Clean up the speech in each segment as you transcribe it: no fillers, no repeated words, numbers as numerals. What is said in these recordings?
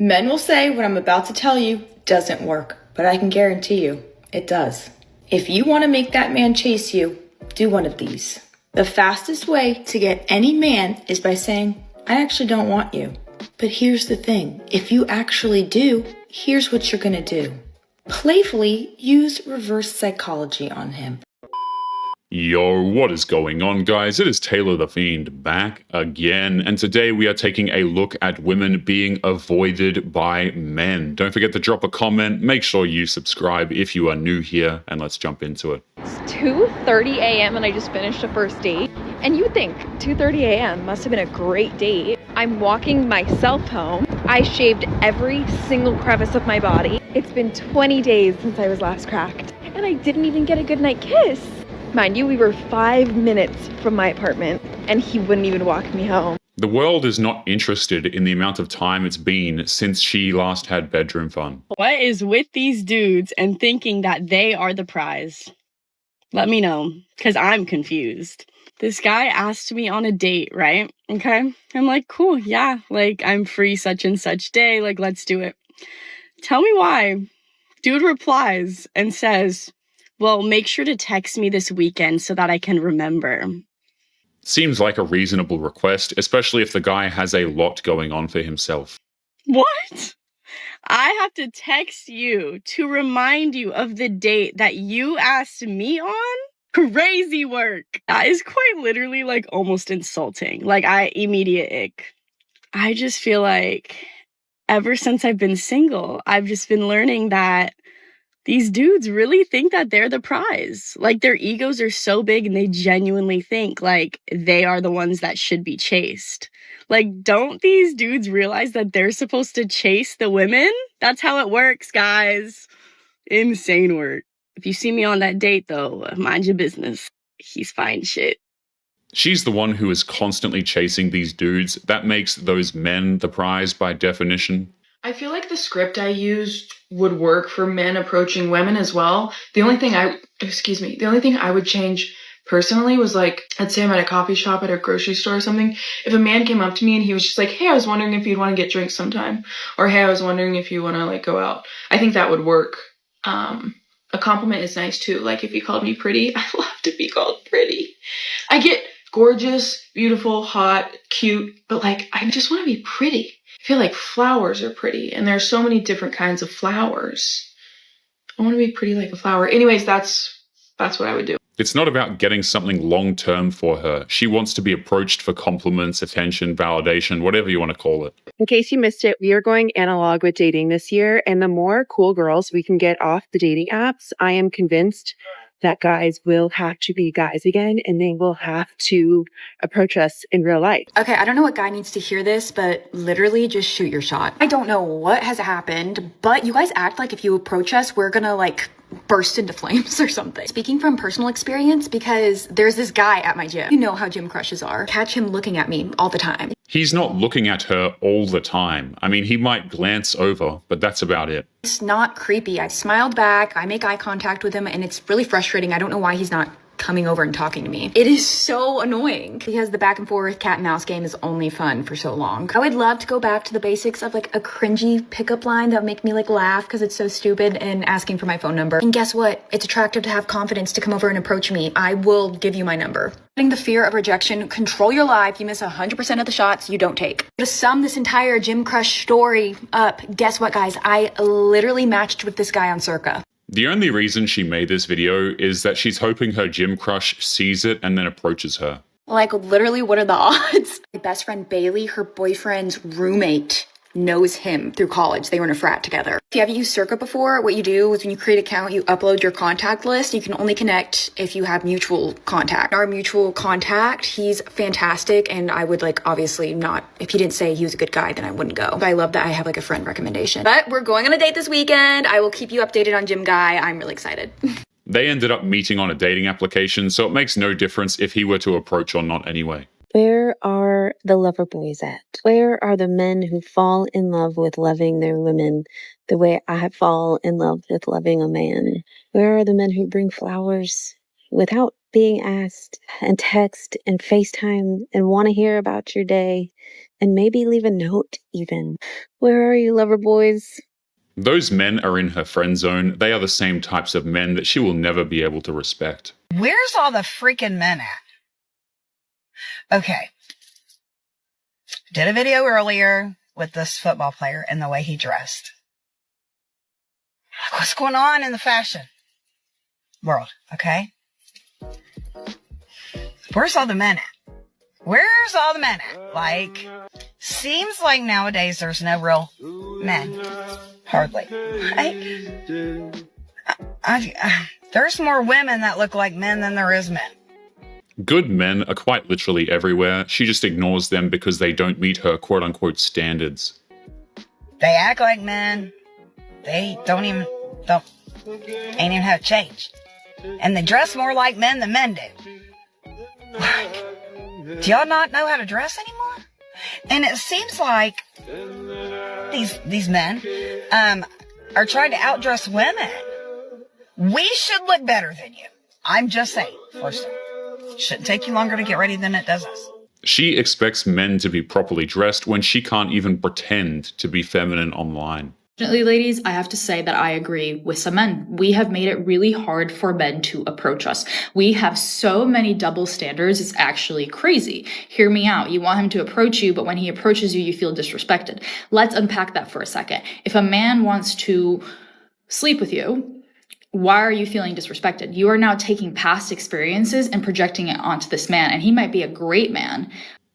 Men will say what I'm about to tell you doesn't work, but I can guarantee you it does. If you want to make that man chase you, do one of these. The fastest way to get any man is by saying, I actually don't want you. But here's the thing, if you actually do, here's what you're gonna do. Playfully use reverse psychology on him. Yo, what is going on, guys? It is Taylor the Fiend back again, and today we are taking a look at women being avoided by men. Don't forget to drop a comment, make sure you subscribe if you are new here, and let's jump into it. It's 2:30 a.m. and I just finished a first date. And you would think 2:30 a.m. must have been a great date. I'm walking myself home. I shaved every single crevice of my body. It's been 20 days since I was last cracked, and I didn't even get a goodnight kiss. Mind you, we were 5 minutes from my apartment, and he wouldn't even walk me home. The world is not interested in the amount of time it's been since she last had bedroom fun. What is with these dudes and thinking that they are the prize? Let me know, because I'm confused. This guy asked me on a date, right? Okay. I'm like, cool, yeah. Like, I'm free such and such day. Like, let's do it. Tell me why. Dude replies and says, well, make sure to text me this weekend so that I can remember. Seems like a reasonable request, especially if the guy has a lot going on for himself. What? I have to text you to remind you of the date that you asked me on? Crazy work. That is quite literally like almost insulting. Like immediate ick. I just feel like ever since I've been single, I've just been learning that these dudes really think that they're the prize. Like their egos are so big and they genuinely think like they are the ones that should be chased. Like, don't these dudes realize that they're supposed to chase the women? That's how it works, guys. Insane work. If you see me on that date, though, mind your business. He's fine shit. She's the one who is constantly chasing these dudes. That makes those men the prize by definition. I feel like the script I used would work for men approaching women as well. The only thing I would change personally was like, let's say I'm at a coffee shop at a grocery store or something. If a man came up to me and he was just like, hey, I was wondering if you'd want to get drinks sometime. Or hey, I was wondering if you want to like go out. I think that would work. A compliment is nice too. Like if you called me pretty, I love to be called pretty. I get gorgeous, beautiful, hot, cute, but like I just want to be pretty. I feel like flowers are pretty, and there's so many different kinds of flowers. I want to be pretty like a flower. Anyways, that's what I would do. It's not about getting something long-term for her. She wants to be approached for compliments, attention, validation, whatever you want to call it. In case you missed it, we are going analog with dating this year, and the more cool girls we can get off the dating apps, I am convinced that guys will have to be guys again, and they will have to approach us in real life. Okay, I don't know what guy needs to hear this, but literally just shoot your shot. I don't know what has happened, but you guys act like if you approach us, we're gonna like burst into flames or something. Speaking from personal experience, because there's this guy at my gym. You know how gym crushes are. Catch him looking at me all the time. He's not looking at her all the time. I mean, he might glance over, but that's about it. It's not creepy. I smiled back, I make eye contact with him, and it's really frustrating. I don't know why he's not coming over and talking to me. It is so annoying because the back and forth cat and mouse game is only fun for so long. I would love to go back to the basics of like a cringy pickup line that would make me like laugh because it's so stupid, and asking for my phone number. And guess what? It's attractive to have confidence to come over and approach me. I will give you my number. The fear of rejection, control your life. You miss 100% of the shots you don't take. To sum this entire gym crush story up, guess what, guys? I literally matched with this guy on Circa. The only reason she made this video is that she's hoping her gym crush sees it and then approaches her. Like, literally, what are the odds? My best friend Bailey, her boyfriend's roommate, knows him through college. They were in a frat together. If you haven't used Circa before, what you do is when you create an account, you upload your contact list. You can only connect if you have mutual contact. Our mutual contact, he's fantastic, and I would like obviously not, if he didn't say he was a good guy, then I wouldn't go. But I love that I have like a friend recommendation. But we're going on a date this weekend. I will keep you updated on Gym Guy. I'm really excited. They ended up meeting on a dating application, so it makes no difference if he were to approach or not anyway. Where are the lover boys at? Where are the men who fall in love with loving their women the way I fall in love with loving a man? Where are the men who bring flowers without being asked and text and FaceTime and want to hear about your day And maybe leave a note even. Where are you, lover boys? Those men are in her friend zone. They are the same types of men that she will never be able to respect. Where's all the freaking men at? Okay. Did a video earlier with this football player and the way he dressed. What's going on in the fashion world, okay? Where's all the men at? Where's all the men at? Like, seems like nowadays there's no real men. Hardly. There's more women that look like men than there is men. Good men are quite literally everywhere. She just ignores them because they don't meet her quote-unquote standards. They act like men. They ain't even have change. And they dress more like men than men do. Like, do y'all not know how to dress anymore? And it seems like these men are trying to outdress women. We should look better than you. I'm just saying, first of all. Shouldn't take you longer to get ready than it does us. She expects men to be properly dressed when she can't even pretend to be feminine online. Unfortunately, ladies, I have to say that I agree with some men. We have made it really hard for men to approach us. We have so many double standards, it's actually crazy. Hear me out. You want him to approach you, but when he approaches you, you feel disrespected. Let's unpack that for a second. If a man wants to sleep with you, why are you feeling disrespected? You are now taking past experiences and projecting it onto this man, and he might be a great man.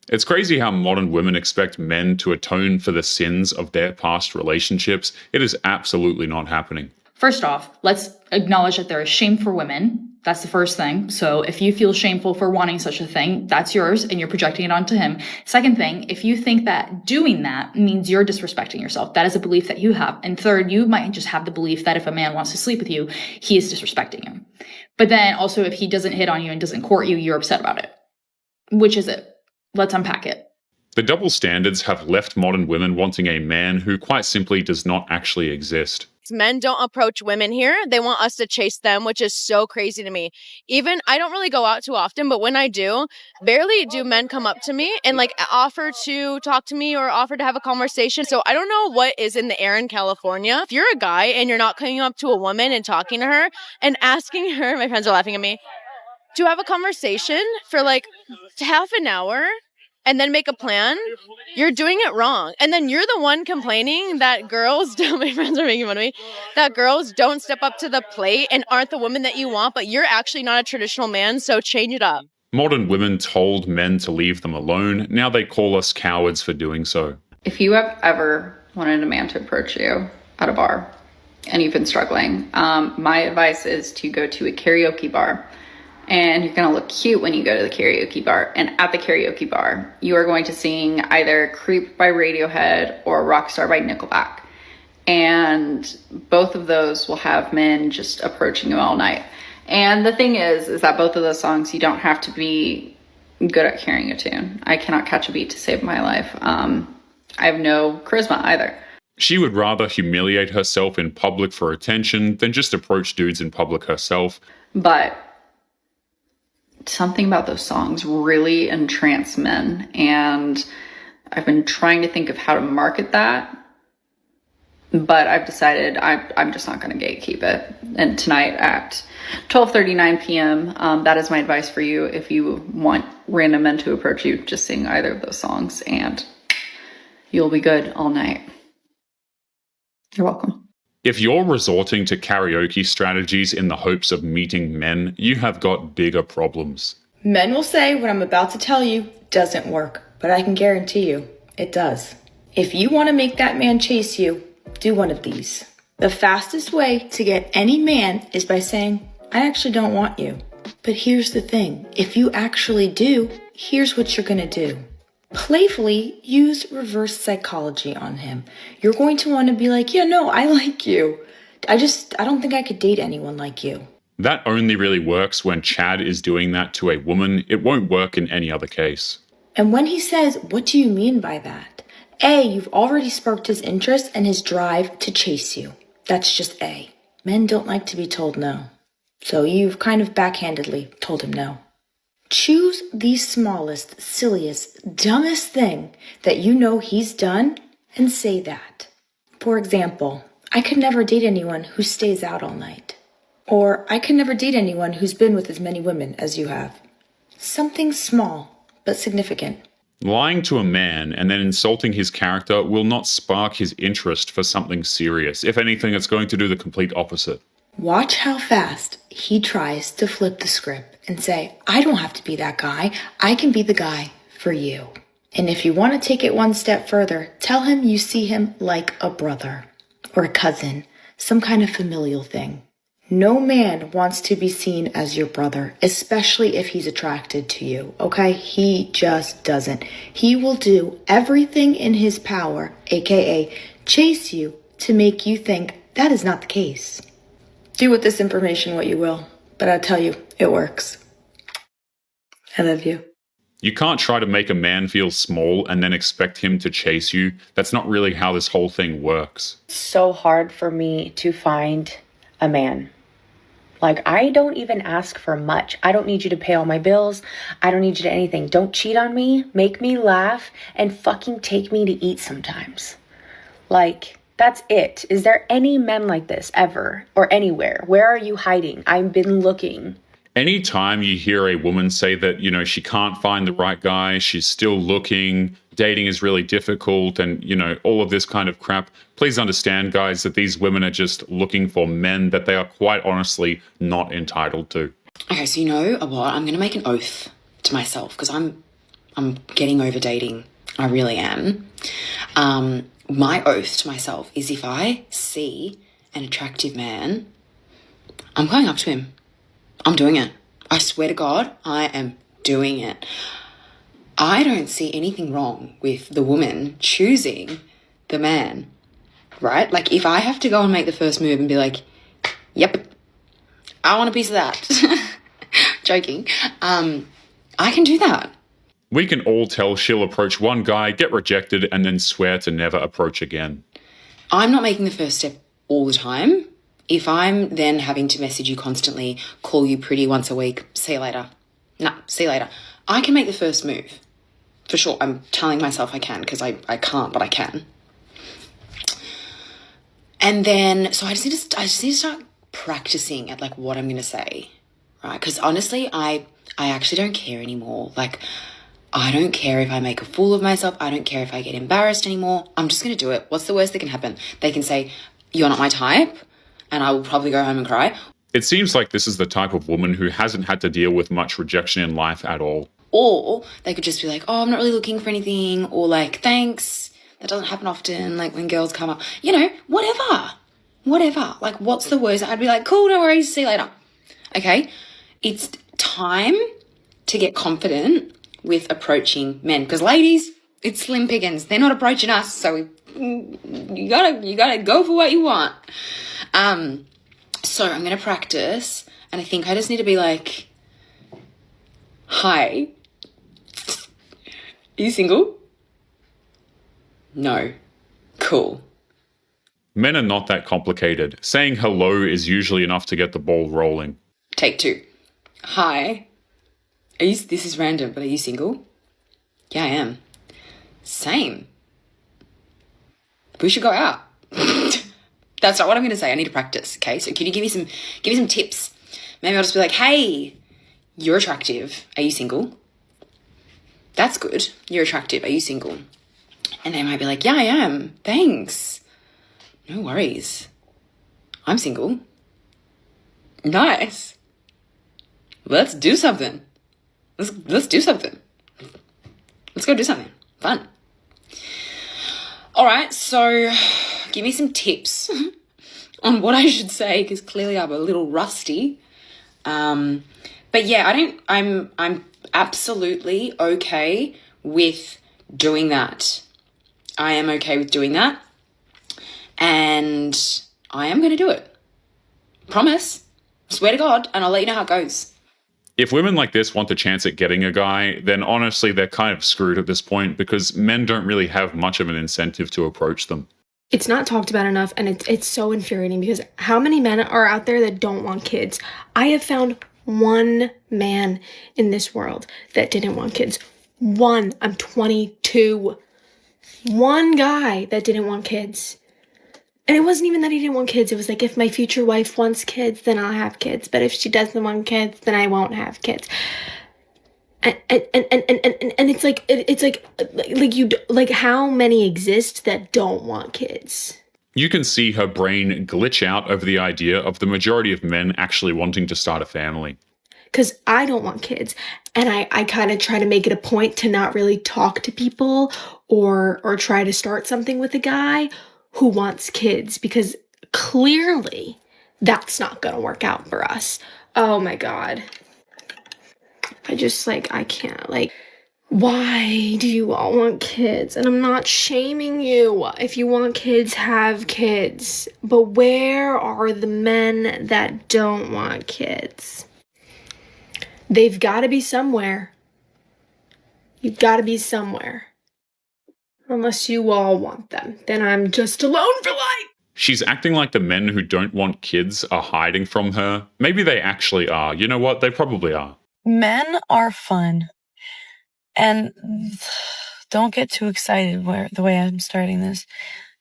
It's crazy how modern women expect men to atone for the sins of their past relationships. It is absolutely not happening. First off, let's acknowledge that there is shame for women. That's the first thing. So if you feel shameful for wanting such a thing, that's yours and you're projecting it onto him. Second thing, if you think that doing that means you're disrespecting yourself, that is a belief that you have. And third, you might just have the belief that if a man wants to sleep with you, he is disrespecting you. But then also if he doesn't hit on you and doesn't court you, you're upset about it. Which is it? Let's unpack it. The double standards have left modern women wanting a man who quite simply does not actually exist. Men don't approach women here. They want us to chase them, which is so crazy to me. Even, I don't really go out too often, but when I do, barely do men come up to me and like offer to talk to me or offer to have a conversation. So I don't know what is in the air in California. If you're a guy and you're not coming up to a woman and talking to her and asking her, my friends are laughing at me, to have a conversation for like half an hour and then make a plan, you're doing it wrong. And then you're the one complaining that girls don't, my friends are making fun of me, that girls don't step up to the plate and aren't the woman that you want, but you're actually not a traditional man, so change it up. Modern women told men to leave them alone. Now they call us cowards for doing so. If you have ever wanted a man to approach you at a bar and you've been struggling, my advice is to go to a karaoke bar. And you're going to look cute when you go to the karaoke bar. And at the karaoke bar, you are going to sing either Creep by Radiohead or Rockstar by Nickelback. And both of those will have men just approaching you all night. And the thing is that both of those songs, you don't have to be good at carrying a tune. I cannot catch a beat to save my life. I have no charisma either. She would rather humiliate herself in public for attention than just approach dudes in public herself. But something about those songs really entrance men, and I've been trying to think of how to market that, but I've decided I'm just not going to gatekeep it. And tonight at 12:39 p.m., that is my advice for you. If you want random men to approach you, just sing either of those songs and you'll be good all night. You're welcome. If you're resorting to karaoke strategies in the hopes of meeting men, you have got bigger problems. Men will say what I'm about to tell you doesn't work, but I can guarantee you it does. If you want to make that man chase you, do one of these. The fastest way to get any man is by saying, I actually don't want you. But here's the thing. If you actually do, here's what you're going to do. Playfully use reverse psychology on him. You're going to want to be like, yeah, no, I like you. I don't think I could date anyone like you. That only really works when Chad is doing that to a woman. It won't work in any other case. And when he says, what do you mean by that? A, you've already sparked his interest and his drive to chase you. That's just A. Men don't like to be told no. So you've kind of backhandedly told him no. Choose the smallest, silliest, dumbest thing that you know he's done and say that. For example, I could never date anyone who stays out all night. Or I could never date anyone who's been with as many women as you have. Something small, but significant. Lying to a man and then insulting his character will not spark his interest for something serious. If anything, it's going to do the complete opposite. Watch how fast he tries to flip the script and say, I don't have to be that guy. I can be the guy for you. And if you want to take it one step further, tell him you see him like a brother or a cousin, some kind of familial thing. No man wants to be seen as your brother, especially if he's attracted to you, okay? He just doesn't. He will do everything in his power, aka chase you, to make you think that is not the case. Do with this information what you will, but I tell you, it works. I love you. You can't try to make a man feel small and then expect him to chase you. That's not really how this whole thing works. It's so hard for me to find a man. Like, I don't even ask for much. I don't need you to pay all my bills. I don't need you to anything. Don't cheat on me, make me laugh, and fucking take me to eat sometimes. Like, that's it. Is there any men like this ever or anywhere? Where are you hiding? I've been looking. Anytime you hear a woman say that, she can't find the right guy, she's still looking, dating is really difficult, and, all of this kind of crap, please understand, guys, that these women are just looking for men that they are quite honestly not entitled to. Okay, so you know what? I'm going to make an oath to myself because I'm getting over dating. I really am. My oath to myself is if I see an attractive man, I'm going up to him. I'm doing it. I swear to God, I am doing it. I don't see anything wrong with the woman choosing the man, right? Like, if I have to go and make the first move and be like, yep, I want a piece of that. Joking. I can do that. We can all tell she'll approach one guy, get rejected, and then swear to never approach again. I'm not making the first step all the time. If I'm then having to message you constantly, call you pretty once a week, see you later. Nah, see you later. I can make the first move. For sure. I'm telling myself I can because I can't, but I can. And then, so I just need to start practicing at like what I'm going to say, right? Because honestly, I actually don't care anymore. Like, I don't care if I make a fool of myself. I don't care if I get embarrassed anymore. I'm just going to do it. What's the worst that can happen? They can say, you're not my type. And I will probably go home and cry. It seems like this is the type of woman who hasn't had to deal with much rejection in life at all. Or they could just be like, oh, I'm not really looking for anything. Or like, thanks. That doesn't happen often. Like when girls come up, whatever. Like, what's the worst? I'd be like, cool, no worries. See you later. Okay. It's time to get confident with approaching men. Because ladies, it's slim pickings. They're not approaching us. So you gotta go for what you want. So I'm going to practice, and I think I just need to be like, hi, are you single? No. Cool. Men are not that complicated. Saying hello is usually enough to get the ball rolling. Take 2. Hi, this is random, but are you single? Yeah, I am. Same. We should go out. That's not what I'm going to say. I need to practice, okay? So can you give me some tips? Maybe I'll just be like, hey, you're attractive. Are you single? That's good. You're attractive. Are you single? And they might be like, yeah, I am. Thanks. No worries. I'm single. Nice. Let's do something. Let's do something. Let's go do something. Fun. All right, so give me some tips on what I should say, because clearly I'm a little rusty. But yeah, I'm absolutely okay with doing that. I am okay with doing that. And I am going to do it. Promise. Swear to God, and I'll let you know how it goes. If women like this want a chance at getting a guy, then honestly, they're kind of screwed at this point because men don't really have much of an incentive to approach them. It's not talked about enough, and it's so infuriating because how many men are out there that don't want kids? I have found one man in this world that didn't want kids. One. I'm 22. One guy that didn't want kids. And it wasn't even that he didn't want kids. It was like, if my future wife wants kids, then I'll have kids. But if she doesn't want kids, then I won't have kids. And it's like how many exist that don't want kids? You can see her brain glitch out over the idea of the majority of men actually wanting to start a family. Because I don't want kids. And I kind of try to make it a point to not really talk to people or try to start something with a guy who wants kids, because clearly that's not going to work out for us. Oh my God. I can't, why do you all want kids? And I'm not shaming you. If you want kids, have kids. But where are the men that don't want kids? They've got to be somewhere. You've got to be somewhere. Unless you all want them. Then I'm just alone for life. She's acting like the men who don't want kids are hiding from her. Maybe they actually are. You know what? They probably are. Men are fun. And don't get too excited the way I'm starting this.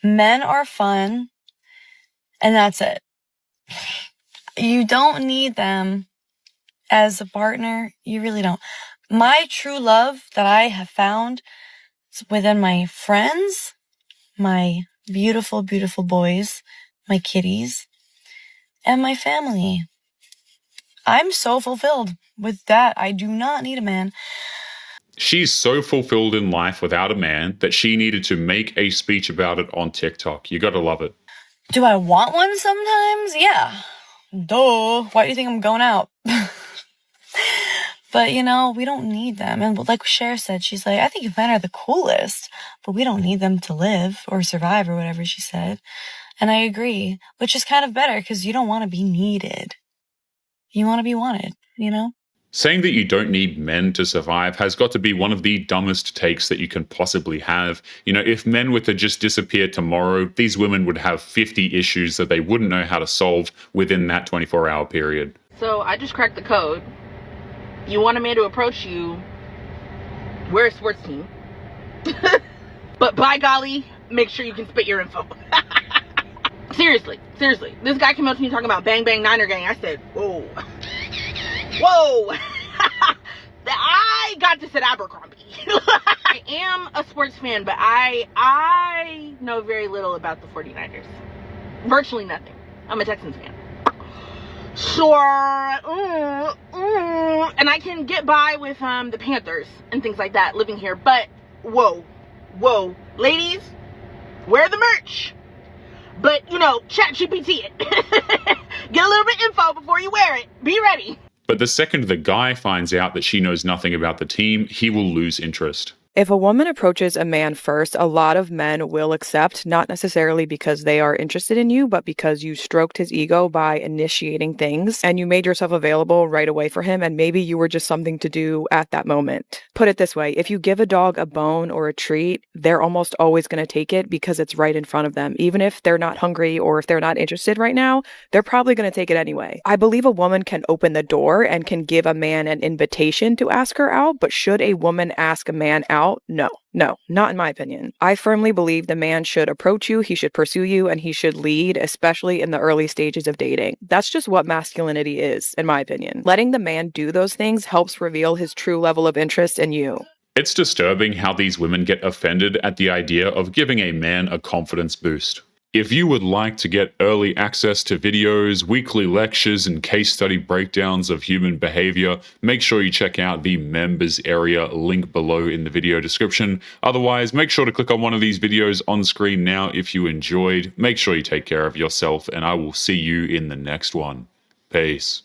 Men are fun, and that's it. You don't need them as a partner. You really don't. My true love that I have found is within my friends, my beautiful, beautiful boys, my kitties, and my family. I'm so fulfilled with that. I do not need a man. She's so fulfilled in life without a man that she needed to make a speech about it on TikTok. You gotta love it. Do I want one sometimes? Yeah. Duh. Why do you think I'm going out? But, we don't need them. And like Cher said, she's like, I think men are the coolest, but we don't need them to live or survive or whatever she said. And I agree, which is kind of better because you don't want to be needed. You want to be wanted, Saying that you don't need men to survive has got to be one of the dumbest takes that you can possibly have. If men were to just disappear tomorrow, these women would have 50 issues that they wouldn't know how to solve within that 24-hour period. So I just cracked the code. You want a man to approach you, we're a sports team. But by golly, make sure you can spit your info. Seriously. This guy came up to me talking about bang bang Niner gang. I said, whoa. Whoa! I got this at Abercrombie. I am a sports fan, but I know very little about the 49ers. Virtually nothing. I'm a Texans fan. Sure. And I can get by with the Panthers and things like that living here. But, whoa. Ladies, wear the merch. But, chat GPT it. Get a little bit of info before you wear it. Be ready. But the second the guy finds out that she knows nothing about the team, he will lose interest. If a woman approaches a man first, a lot of men will accept, not necessarily because they are interested in you, but because you stroked his ego by initiating things and you made yourself available right away for him, and maybe you were just something to do at that moment. Put it this way, if you give a dog a bone or a treat, they're almost always going to take it because it's right in front of them. Even if they're not hungry or if they're not interested right now, they're probably going to take it anyway. I believe a woman can open the door and can give a man an invitation to ask her out, but should a woman ask a man out? No, not in my opinion. I firmly believe the man should approach you, he should pursue you, and he should lead, especially in the early stages of dating. That's just what masculinity is, in my opinion. Letting the man do those things helps reveal his true level of interest in you. It's disturbing how these women get offended at the idea of giving a man a confidence boost. If you would like to get early access to videos, weekly lectures, and case study breakdowns of human behavior, make sure you check out the members area link below in the video description. Otherwise, make sure to click on one of these videos on screen now if you enjoyed. Make sure you take care of yourself, and I will see you in the next one. Peace.